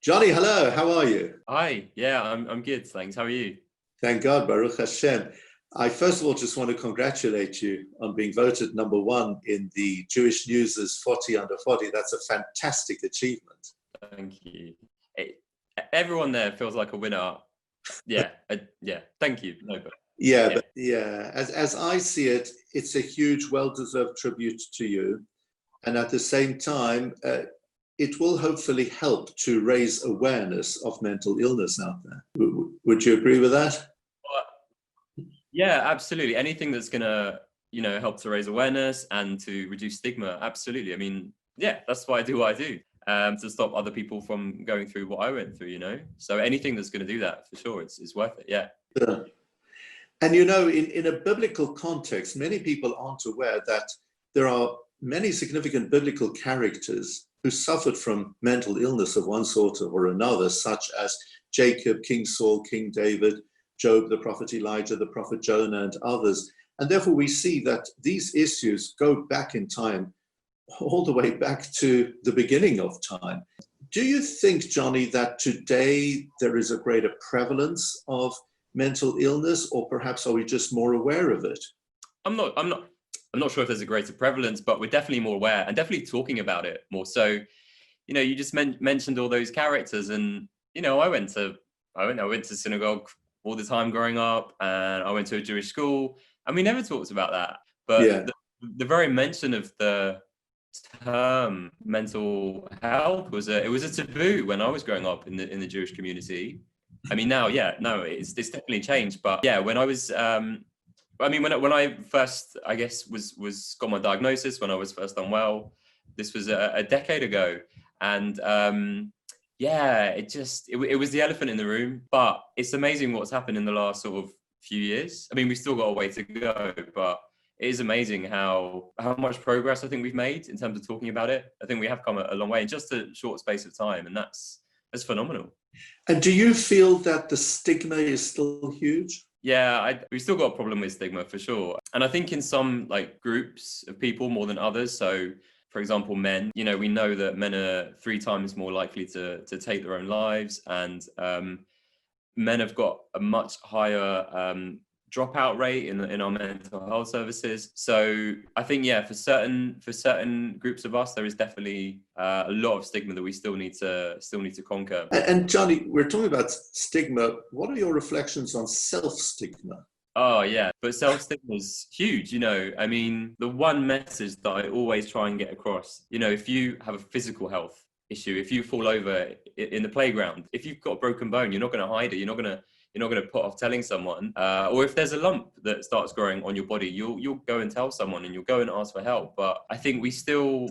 Jonny, hello. How are you? Hi, yeah, I'm good, thanks. How are you? Thank God, Baruch Hashem. I first of all just want to congratulate you on being voted number one in the Jewish News' 40 under 40. That's a fantastic achievement. Thank you. Everyone there feels like a winner. Yeah, yeah. Thank you. No, but As I see it, it's a huge, well-deserved tribute to you, and at the same time, it will hopefully help to raise awareness of mental illness out there. Would you agree with that? Yeah, absolutely. Anything that's gonna, help to raise awareness and to reduce stigma. Absolutely. I mean, yeah, that's why I do what I do. To stop other people from going through what I went through. So anything that's going to do that, for sure, it's worth it. Yeah. And in a biblical context, many people aren't aware that there are many significant biblical characters who suffered from mental illness of one sort or another, such as Jacob, King Saul, King David, Job, the prophet Elijah, the prophet Jonah, and others. And therefore we see that these issues go back in time, all the way back to the beginning of time. Do you think, Jonny, that today there is a greater prevalence of mental illness, or perhaps are we just more aware of it? I'm not sure if there's a greater prevalence, but we're definitely more aware and definitely talking about it more. So, you just mentioned all those characters, and I went to synagogue all the time growing up, and I went to a Jewish school, and we never talked about that. But the very mention of the term mental health was a taboo when I was growing up in the Jewish community. I mean, now, it's definitely changed. But yeah, when I was, when I first, I guess, was got my diagnosis, when I was first unwell, this was a decade ago, and it was the elephant in the room. But it's amazing what's happened in the last sort of few years. I mean, we've still got a way to go, but it is amazing how much progress I think we've made in terms of talking about it. I think we have come a long way in just a short space of time, and that's phenomenal. And do you feel that the stigma is still huge? Yeah, we've still got a problem with stigma for sure. And I think in some groups of people more than others. So for example, men, we know that men are 3 times more likely to take their own lives, and men have got a much higher dropout rate in our mental health services. So I think, for certain groups of us, there is definitely a lot of stigma that we still need to conquer. And Jonny, we're talking about stigma. What are your reflections on self-stigma? Oh yeah, but self-stigma is huge. I mean, the one message that I always try and get across, if you have a physical health issue, if you fall over in the playground, if you've got a broken bone, you're not going to hide it. You're not going to put off telling someone. Or if there's a lump that starts growing on your body, you'll go and tell someone, and you'll go and ask for help. But I think we still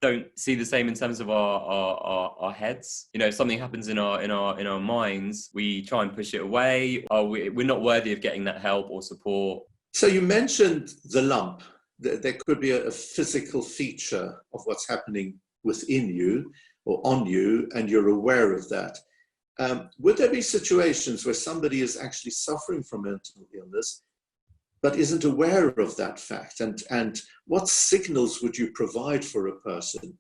don't see the same in terms of our heads. If something happens in our minds, we try and push it away. We're not worthy of getting that help or support. So you mentioned the lump. There could be a physical feature of what's happening within you or on you, and you're aware of that. Would there be situations where somebody is actually suffering from mental illness but isn't aware of that fact? And what signals would you provide for a person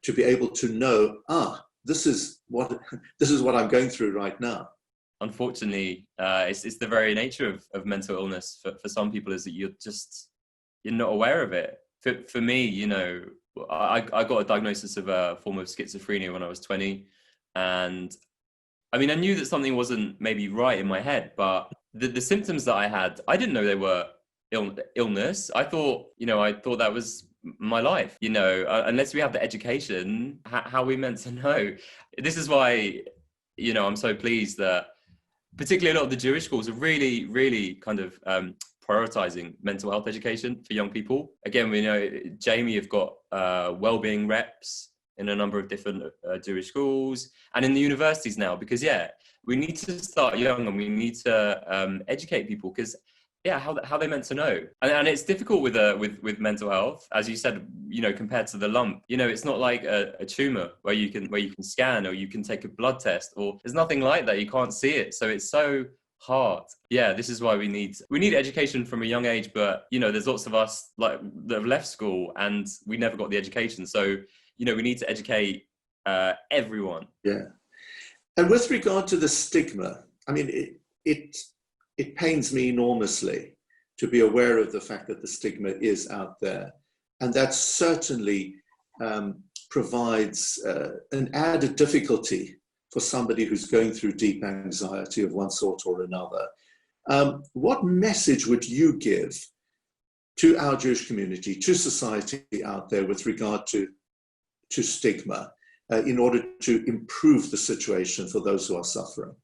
to be able to know, this is what I'm going through right now? Unfortunately, it's the very nature of mental illness for some people, is that you're not aware of it. For me, I got a diagnosis of a form of schizophrenia when I was 20, and I mean, I knew that something wasn't maybe right in my head, but the symptoms that I had, I didn't know they were illness. I thought that was my life. Unless we have the education, how are we meant to know? This is why, I'm so pleased that particularly a lot of the Jewish schools are really, really kind of prioritizing mental health education for young people. Again, we know Jamie have got well-being reps in a number of different Jewish schools and in the universities now, because we need to start young, and we need to educate people, because how they meant to know. And it's difficult with mental health, as you said, compared to the lump. It's not like a tumor where you can scan, or you can take a blood test, or there's nothing like that. You can't see it, so it's so hard. This is why we need education from a young age. But there's lots of us that have left school and we never got the education. So we need to educate everyone. Yeah. And with regard to the stigma, I mean, it pains me enormously to be aware of the fact that the stigma is out there. And that certainly provides an added difficulty for somebody who's going through deep anxiety of one sort or another. What message would you give to our Jewish community, to society out there with regard to stigma in order to improve the situation for those who are suffering?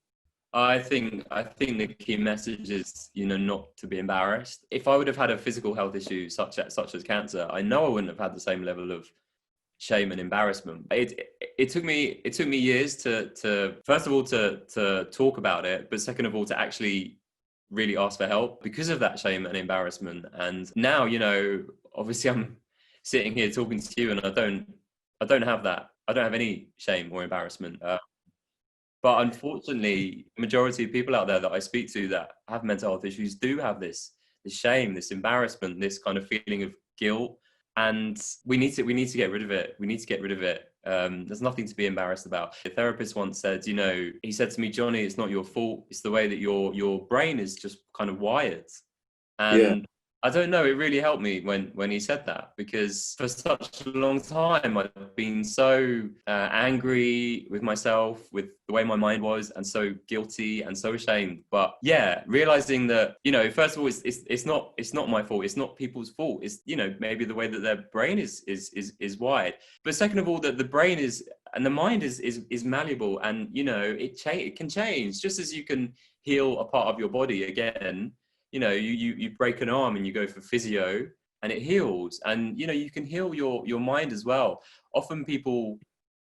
I think the key message is, not to be embarrassed. If I would have had a physical health issue such as cancer, I know I wouldn't have had the same level of shame and embarrassment. It took me years to first of all to talk about it, but second of all to actually really ask for help because of that shame and embarrassment. And now, obviously I'm sitting here talking to you, and I don't have that. I don't have any shame or embarrassment. But unfortunately, the majority of people out there that I speak to that have mental health issues do have this shame, this embarrassment, this kind of feeling of guilt. And we need to get rid of it. We need to get rid of it. There's nothing to be embarrassed about. A therapist once said, he said to me, Jonny, it's not your fault. It's the way that your brain is just kind of wired. And I don't know, it really helped me when he said that, because for such a long time I've been so angry with myself, with the way my mind was, and so guilty and so ashamed. But yeah, realizing that, first of all, it's not my fault. It's not people's fault. It's, maybe the way that their brain is wired. But second of all, that the brain is, and the mind is malleable, and it can change, just as you can heal a part of your body again. You break an arm and you go for physio and it heals. And, you can heal your mind as well. Often people,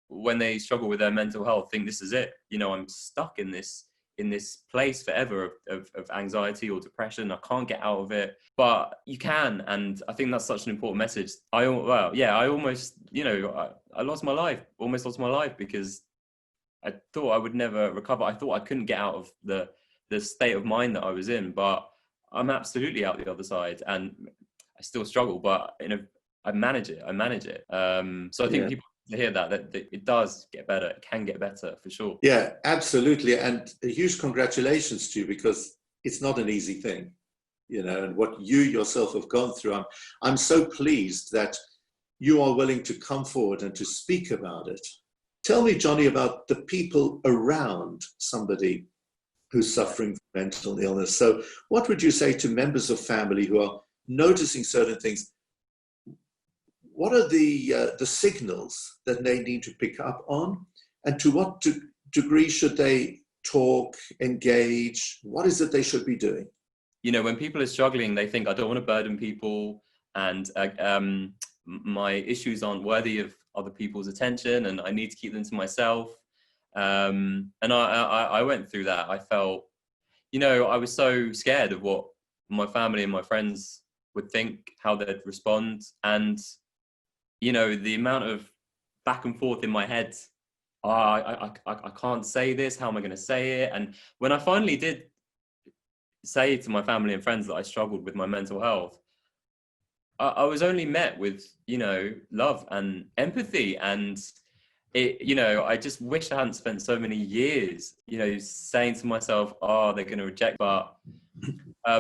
when they struggle with their mental health, think this is it. I'm stuck in this place forever of anxiety or depression. I can't get out of it. But you can. And I think that's such an important message. I almost, I lost my life, almost lost my life, because I thought I would never recover. I thought I couldn't get out of the state of mind that I was in. But I'm absolutely out the other side, and I still struggle, but I manage it. So I think people need to hear that it does get better. It can get better for sure. Yeah, absolutely. And a huge congratulations to you, because it's not an easy thing, and what you yourself have gone through. I'm so pleased that you are willing to come forward and to speak about it. Tell me, Jonny, about the people around somebody who's suffering from mental illness. So what would you say to members of family who are noticing certain things? What are the signals that they need to pick up on? And to what degree should they talk, engage? What is it they should be doing? When people are struggling, they think, I don't want to burden people, and my issues aren't worthy of other people's attention, and I need to keep them to myself. And I went through that. I felt, I was so scared of what my family and my friends would think, how they'd respond. And, the amount of back and forth in my head, I can't say this. How am I going to say it? And when I finally did say to my family and friends that I struggled with my mental health, I was only met with, love and empathy. And I just wish I hadn't spent so many years, saying to myself, oh, they're going to reject. But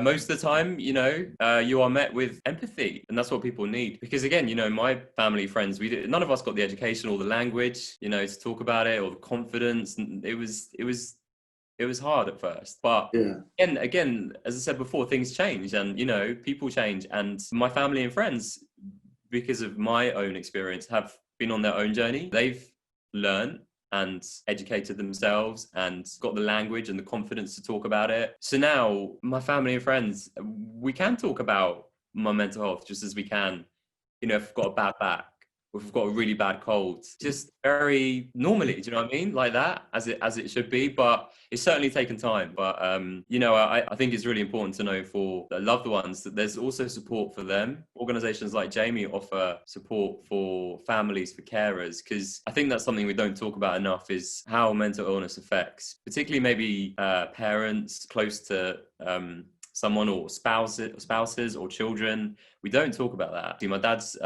most of the time, you are met with empathy, and that's what people need. Because again, my family, friends, none of us got the education or the language, to talk about it, or the confidence. And it was hard at first. But again, as I said before, things change, and, people change. And my family and friends, because of my own experience, have been on their own journey. They've learned and educated themselves and got the language and the confidence to talk about it. So now my family and friends, we can talk about my mental health just as we can, if I've got a bad back, or if I've got a really bad cold, just very normally, do you know what I mean? Like that, as it should be. But it's certainly taken time. But, I think it's really important to know for the loved ones that there's also support for them. Organizations like Jamie offer support for families, for carers, because I think that's something we don't talk about enough, is how mental illness affects, particularly maybe parents close to someone, or spouses or children. We don't talk about that. My dad's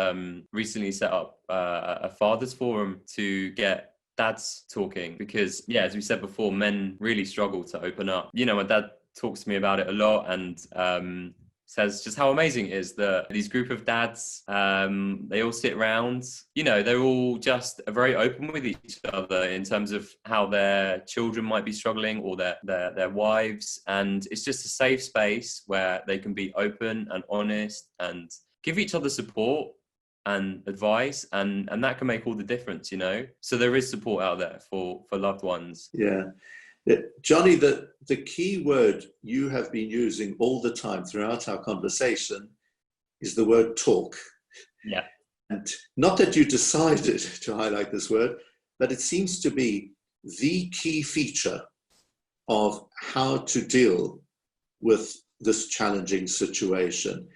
recently set up a father's forum to get dads talking, because yeah, as we said before, men really struggle to open up. You know, my dad talks to me about it a lot, and says just how amazing it is that these group of dads, they all sit around, you know, they're all just very open with each other in terms of how their children might be struggling, or their wives. And it's just a safe space where they can be open and honest and give each other support and advice, and that can make all the difference, you know. So there is support out there for loved ones. Yeah. Jonny, the key word you have been using all the time throughout our conversation is the word talk. Yeah. And not that you decided to highlight this word, but it seems to be the key feature of how to deal with this challenging situation.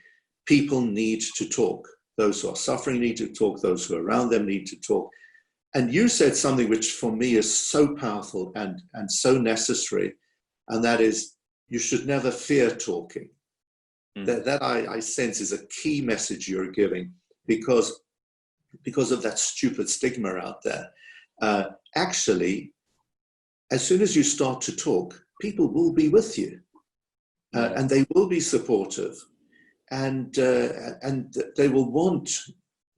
People need to talk. Those who are suffering need to talk. Those who are around them need to talk. And you said something which for me is so powerful and so necessary, and that is, you should never fear talking. That I sense is a key message you're giving, because of that stupid stigma out there. Actually, as soon as you start to talk, people will be with you, and they will be supportive, and they will want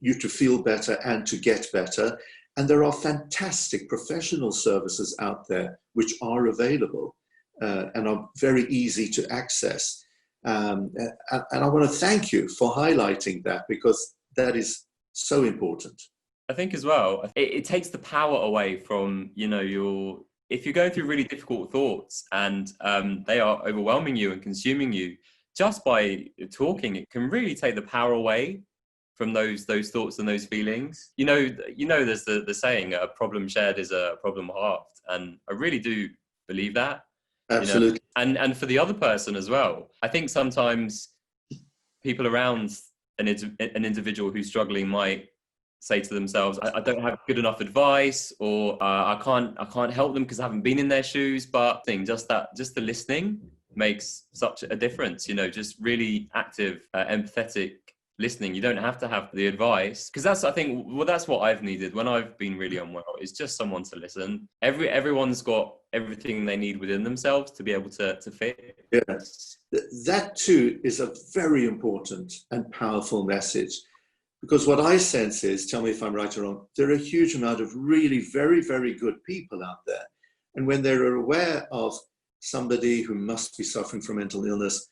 you to feel better and to get better. And there are fantastic professional services out there which are available and are very easy to access. And I want to thank you for highlighting that, because that is so important. I think as well, it takes the power away from, you know, if you're going through really difficult thoughts and they are overwhelming you and consuming you, just by talking, it can really take the power away from those thoughts and those feelings. You know, there's the saying, a problem shared is a problem halved. And I really do believe that. Absolutely. You know? And for the other person as well. I think sometimes people around an individual who's struggling might say to themselves, I don't have good enough advice, or I can't help them because I haven't been in their shoes. But just the listening makes such a difference, you know, just really active, empathetic listening. You don't have to have the advice, because that's what I've needed when I've been really unwell, is just someone to listen. Everyone's got everything they need within themselves to be able to fit. Yes, that too is a very important and powerful message, because what I sense is, tell me if I'm right or wrong, there are a huge amount of really very, very good people out there, and when they're aware of somebody who must be suffering from mental illness,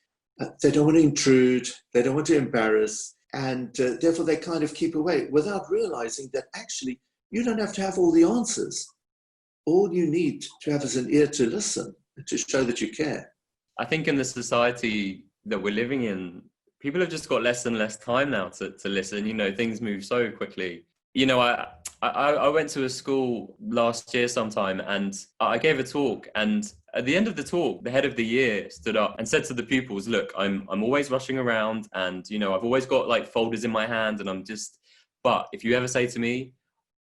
they don't want to intrude, they don't want to embarrass, and therefore they kind of keep away, without realizing that actually you don't have to have all the answers. All you need to have is an ear to listen, to show that you care. I think in the society that we're living in, people have just got less and less time now to listen. You know, things move so quickly. You know, I went to a school last year sometime, and I gave a talk, and at the end of the talk, the head of the year stood up and said to the pupils, look, I'm always rushing around, and, you know, I've always got like folders in my hand, and but if you ever say to me,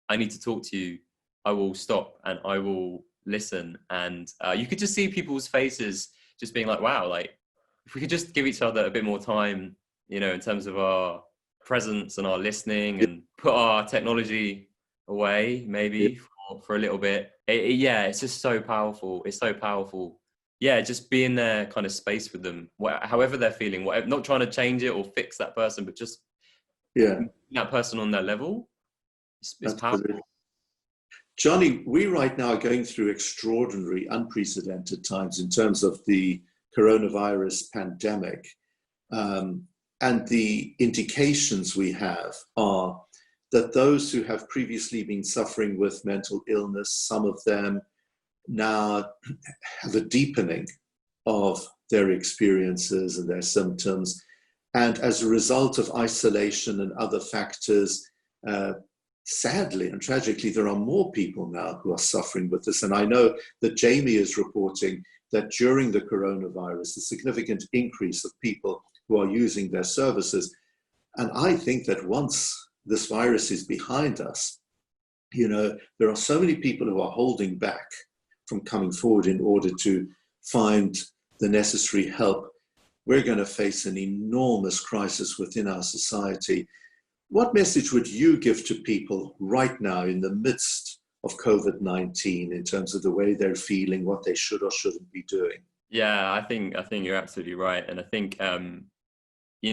I need to talk to you, I will stop and I will listen. And you could just see people's faces just being like, wow, like if we could just give each other a bit more time, you know, in terms of our presence and our listening, and put our technology away maybe for a little bit. It's just so powerful. It's so powerful. Yeah, just be in their kind of space with them, however they're feeling, whatever, not trying to change it or fix that person, but just that person on their level. It's powerful. Jonny, we right now are going through extraordinary, unprecedented times in terms of the coronavirus pandemic. And the indications we have are that those who have previously been suffering with mental illness, some of them now have a deepening of their experiences and their symptoms. And as a result of isolation and other factors, sadly and tragically, there are more people now who are suffering with this. And I know that Jamie is reporting that during the coronavirus, a significant increase of people who are using their services. And I think that once this virus is behind us, you know, there are so many people who are holding back from coming forward in order to find the necessary help. We're going to face an enormous crisis within our society. What message would you give to people right now in the midst of COVID-19 in terms of the way they're feeling, what they should or shouldn't be doing? Yeah, I think you're absolutely right. And I think,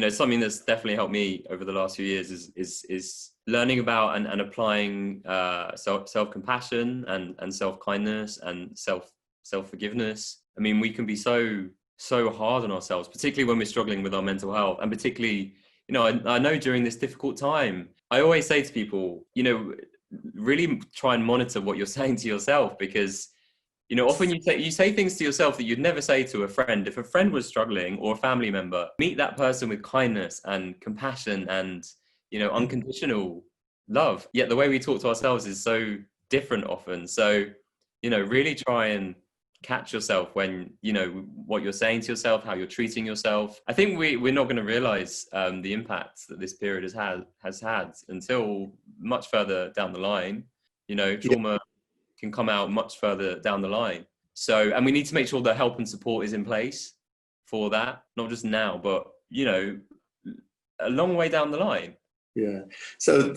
something that's definitely helped me over the last few years is learning about and applying self-compassion and self-kindness and self-forgiveness. I mean, we can be so hard on ourselves, particularly when we're struggling with our mental health, and particularly, I know during this difficult time, I always say to people, really try and monitor what you're saying to yourself, because often you say things to yourself that you'd never say to a friend. If a friend was struggling, or a family member, meet that person with kindness and compassion and unconditional love. Yet the way we talk to ourselves is so different often. So really try and catch yourself when what you're saying to yourself, how you're treating yourself. I think we're not going to realize the impact that this period has had until much further down the line. Trauma can come out much further down the line. So, and we need to make sure that help and support is in place for that, not just now, but a long way down the line. Yeah. So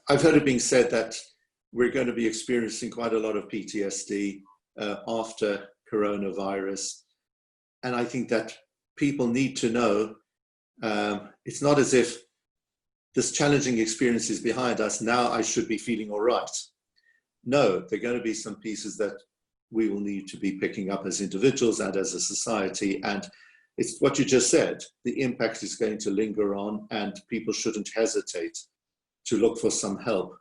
I've heard it being said that we're going to be experiencing quite a lot of PTSD after coronavirus. And I think that people need to know it's not as if this challenging experience is behind us. Now I should be feeling all right. No, there are going to be some pieces that we will need to be picking up as individuals and as a society. And it's what you just said, the impact is going to linger on, and people shouldn't hesitate to look for some help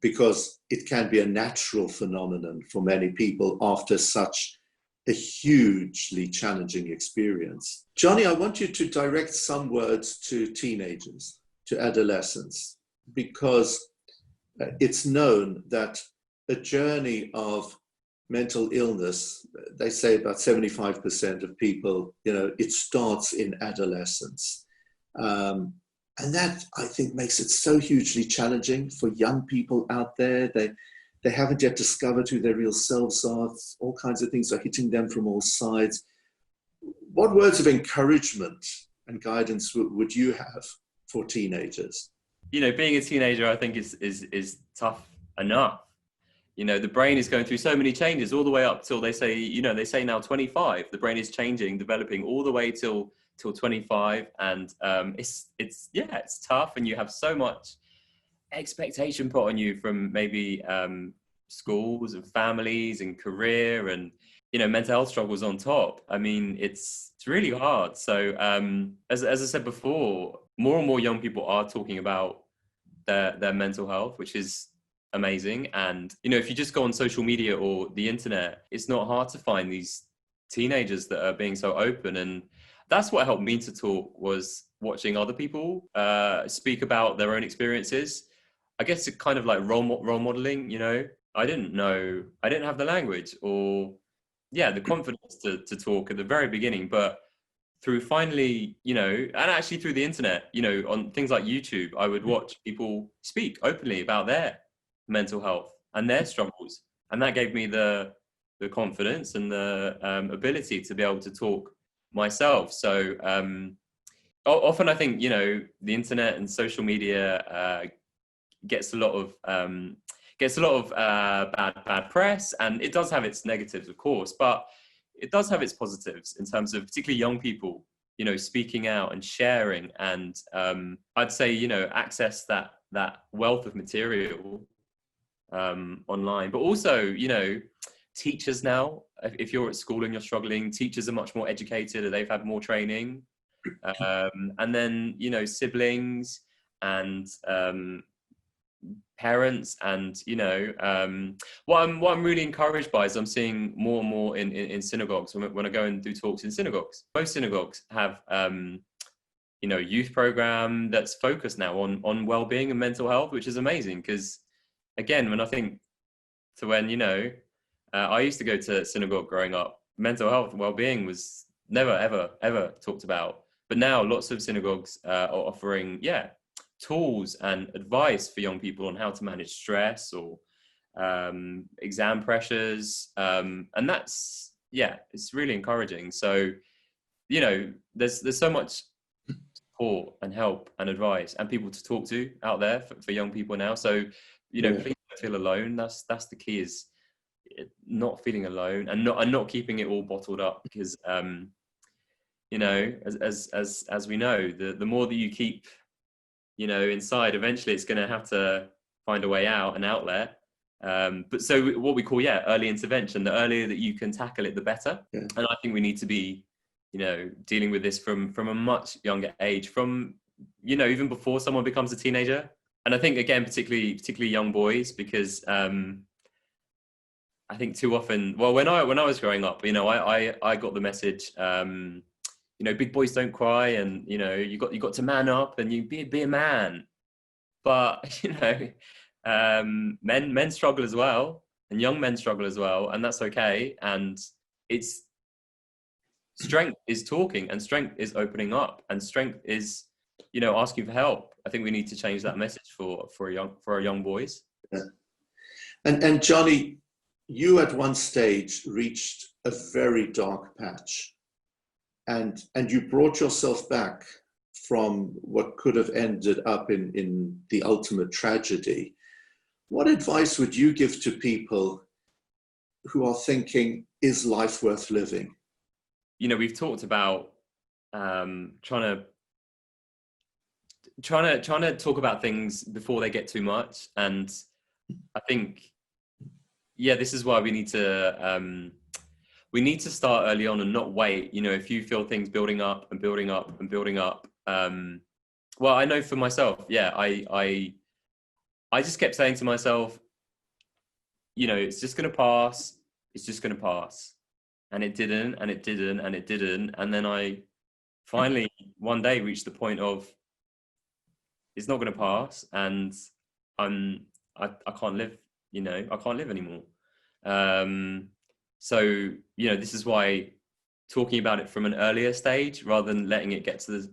because it can be a natural phenomenon for many people after such a hugely challenging experience. Jonny, I want you to direct some words to teenagers, to adolescents, because it's known that a journey of mental illness, they say about 75% of people, it starts in adolescence. And that, I think, makes it so hugely challenging for young people out there. They haven't yet discovered who their real selves are. All kinds of things are hitting them from all sides. What words of encouragement and guidance would you have for teenagers? Being a teenager, I think is tough enough. The brain is going through so many changes all the way up till they say now 25. The brain is changing, developing all the way till 25, and it's tough, and you have so much expectation put on you from maybe schools and families and career, and mental health struggles on top. I mean, it's really hard. So as I said before, more and more young people are talking about their mental health, which is amazing. And if you just go on social media or the internet, it's not hard to find these teenagers that are being so open. And that's what helped me to talk, was watching other people speak about their own experiences. I guess it's kind of like role modeling. I didn't have the language or the confidence to talk at the very beginning, but through finally, and actually through the internet, on things like YouTube, I would watch people speak openly about their mental health and their struggles. And that gave me the confidence and the ability to be able to talk myself. So often I think, the internet and social media gets a lot of bad press, and it does have its negatives, of course, but it does have its positives in terms of particularly young people, speaking out and sharing, and I'd say, access that wealth of material online. But also, teachers now, if you're at school and you're struggling, teachers are much more educated, or they've had more training, and then siblings and parents, and what I'm really encouraged by is I'm seeing more and more in synagogues when I go and do talks in synagogues. Most synagogues have youth program that's focused now on well-being and mental health, which is amazing, because again, when I think to when I used to go to synagogue growing up, mental health and well-being was never ever talked about. But now lots of synagogues are offering tools and advice for young people on how to manage stress or exam pressures, and that's it's really encouraging. So there's so much support and help and advice and people to talk to out there for young people now. So please don't feel alone. That's the key, is not feeling alone, and not keeping it all bottled up, because you know, as we know, the more that you keep, you know, inside, eventually it's going to have to find a way out, an outlet. But so what we call, early intervention, the earlier that you can tackle it, the better. Yeah. And I think we need to be, you know, dealing with this from a much younger age, from, you know, even before someone becomes a teenager. And I think, again, particularly young boys, because I think too often, well, when I was growing up, you know, I got the message, you know, big boys don't cry, and, you know, you got to man up, and you be a man. But, you know, men struggle as well, and young men struggle as well, and that's okay. And it's strength is talking, and strength is opening up, and strength is, you know, asking for help. I think we need to change that message for our young boys. Yeah. And Jonny, you at one stage reached a very dark patch, and you brought yourself back from what could have ended up in the ultimate tragedy. What advice would you give to people who are thinking, is life worth living? You know, we've talked about trying to talk about things before they get too much, and I think, this is why we need to start early on and not wait. You know, if you feel things building up and building up and building up, well, I know for myself, I just kept saying to myself, you know, it's just going to pass. It's just going to pass. And it didn't, and it didn't, and it didn't. And then I finally one day reached the point of, it's not going to pass, and I can't live, you know, I can't live anymore. So, you know, this is why talking about it from an earlier stage, rather than letting it get to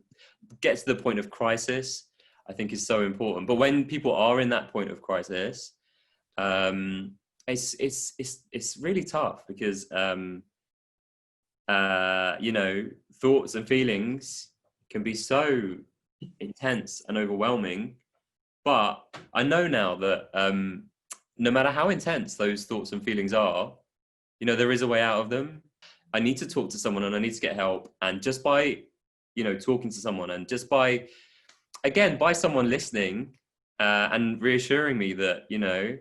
the point of crisis, I think is so important. But when people are in that point of crisis, it's really tough, because you know, thoughts and feelings can be so intense and overwhelming. But I know now that no matter how intense those thoughts and feelings are, you know, there is a way out of them. I need to talk to someone, and I need to get help. And just by, you know, talking to someone, and just by someone listening and reassuring me that, you know,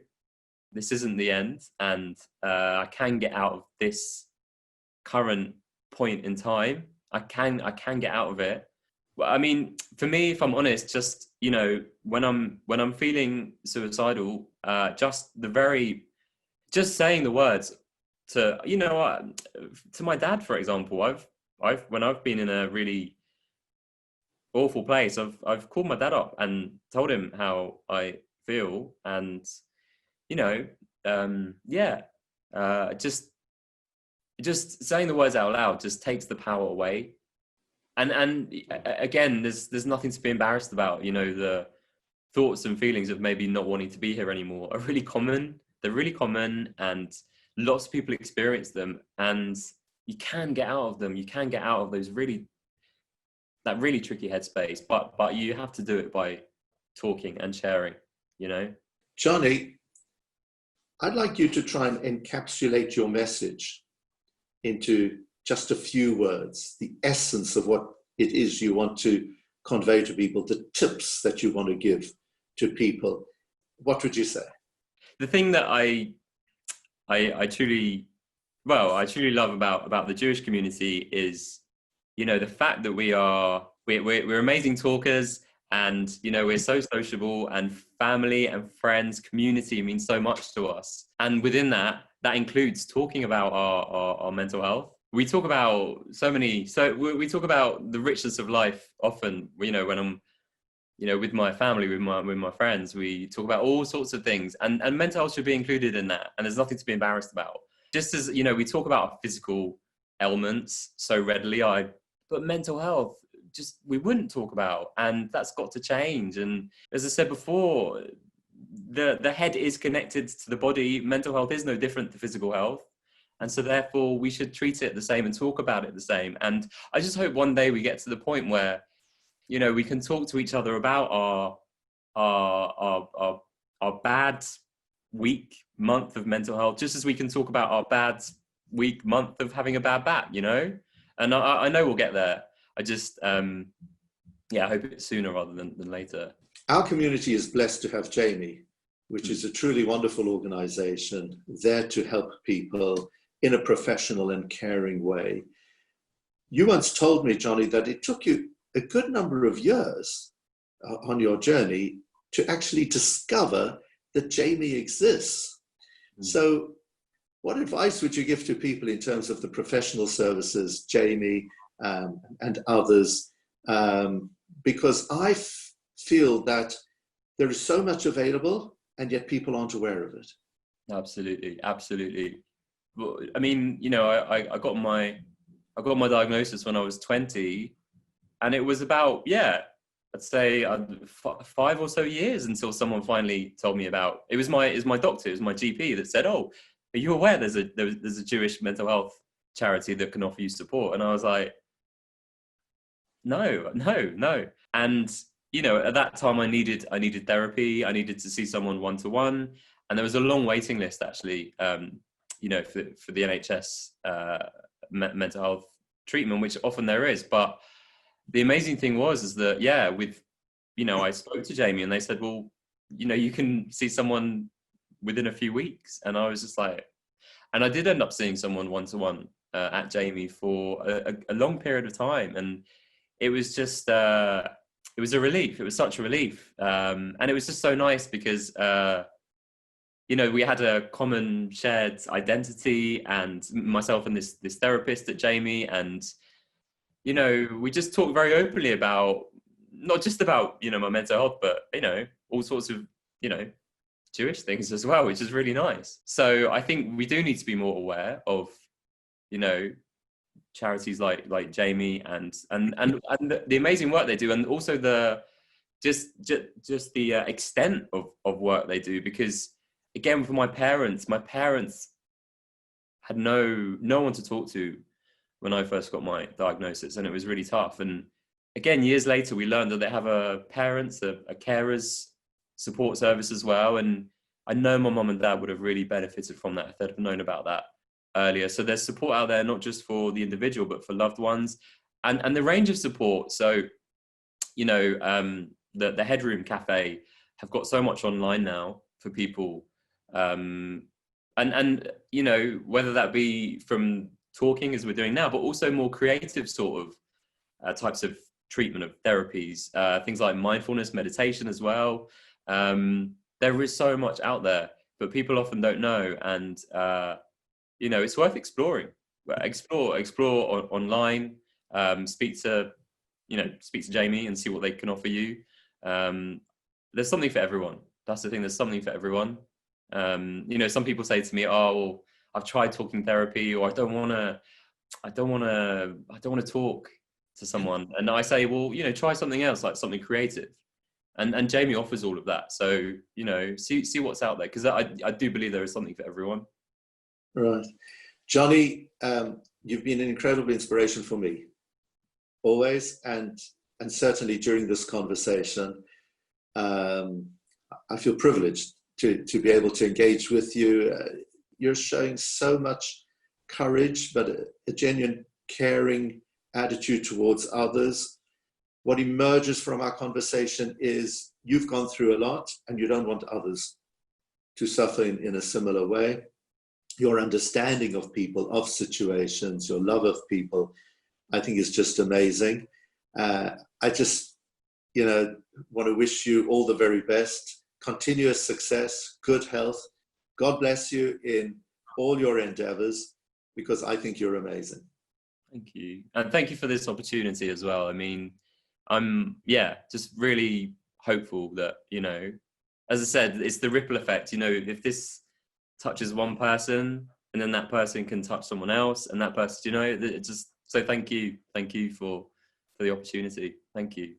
this isn't the end, and I can get out of this current point in time. I can get out of it. Well, I mean, for me, if I'm honest, just, you know, when I'm feeling suicidal, just saying the words to, you know, to my dad, for example, when I've been in a really awful place, I've called my dad up and told him how I feel, and, you know, just saying the words out loud just takes the power away. And again, there's nothing to be embarrassed about. You know, the thoughts and feelings of maybe not wanting to be here anymore are really common. They're really common, and lots of people experience them, and you can get out of them. You can get out of that really tricky headspace, but you have to do it by talking and sharing, you know. Jonny, I'd like you to try and encapsulate your message into just a few words, the essence of what it is you want to convey to people, the tips that you want to give to people. What would you say? The thing that I truly love about the Jewish community is, you know, the fact that we're amazing talkers, and, you know, we're so sociable, and family and friends, community means so much to us. And within that includes talking about our mental health. We talk about we talk about the richness of life often, you know, when I'm, you know, with my family, with my friends, we talk about all sorts of things, and mental health should be included in that. And there's nothing to be embarrassed about. Just as, you know, we talk about our physical ailments so readily, but mental health, just, we wouldn't talk about, and that's got to change. And as I said before, the head is connected to the body. Mental health is no different to physical health, and so therefore we should treat it the same and talk about it the same. And I just hope one day we get to the point where, you know, we can talk to each other about our bad week, month of mental health, just as we can talk about our bad week, month of having a bad back, you know? And I know we'll get there. I just, yeah, I hope it's sooner rather than later. Our community is blessed to have Jamie, which is a truly wonderful organization there to help people in a professional and caring way. You once told me, Jonny, that it took you a good number of years on your journey to actually discover that Jamie exists. So what advice would you give to people in terms of the professional services, Jamie and others? Because I feel that there is so much available and yet people aren't aware of it. Absolutely, absolutely. Well, I mean, you know, I got my diagnosis when I was 20, and it was about, yeah, I'd say 5 or so years until someone finally told me about. It was my doctor, it was my GP that said, "Oh, are you aware there's a Jewish mental health charity that can offer you support?" And I was like, no. And you know, at that time, I needed therapy. I needed to see someone one-to-one, and there was a long waiting list actually. You know, for the NHS mental health treatment, which often there is. But the amazing thing is that, yeah, you know, I spoke to Jamie and they said, well, you know, you can see someone within a few weeks. And I was just like, and I did end up seeing someone one-to-one at Jamie for a long period of time. And it was just, it was a relief. It was such a relief. And it was just so nice because, you know, we had a common shared identity, and myself and this therapist at Jamie, and, you know, we just talked very openly about, not just about, you know, my mental health, but, you know, all sorts of, you know, Jewish things as well, which is really nice. So I think we do need to be more aware of, you know, charities like Jamie and the amazing work they do, and also the just the extent of work they do, because again, for my parents had no one to talk to when I first got my diagnosis, and it was really tough. And again, years later, we learned that they have a carers support service as well. And I know my mum and dad would have really benefited from that if they'd have known about that earlier. So there's support out there, not just for the individual, but for loved ones, and the range of support. So, you know, the Headroom Cafe have got so much online now for people. And you know, whether that be from talking as we're doing now, but also more creative sort of types of treatment of therapies, things like mindfulness, meditation as well. There is so much out there, but people often don't know. And, you know, it's worth exploring. Explore online, speak to Jamie and see what they can offer you. There's something for everyone. That's the thing. There's something for everyone. You know, some people say to me, "Oh, well, I've tried talking therapy, or I don't want to talk to someone." And I say, "Well, you know, try something else, like something creative." And Jamie offers all of that. So, you know, see what's out there, because I do believe there is something for everyone. Right, Jonny, you've been an incredible inspiration for me, always, and certainly during this conversation. I feel privileged to be able to engage with you. You're showing so much courage, but a genuine caring attitude towards others. What emerges from our conversation is you've gone through a lot and you don't want others to suffer in a similar way. Your understanding of people, of situations, your love of people, I think is just amazing. I just, you know, want to wish you all the very best, continuous success, good health. God bless you in all your endeavors, because I think you're amazing. Thank you. And thank you for this opportunity as well. I mean, I'm, just really hopeful that, you know, as I said, it's the ripple effect. You know, if this touches one person, and then that person can touch someone else, and that person, you know, it just, so thank you for the opportunity. Thank you.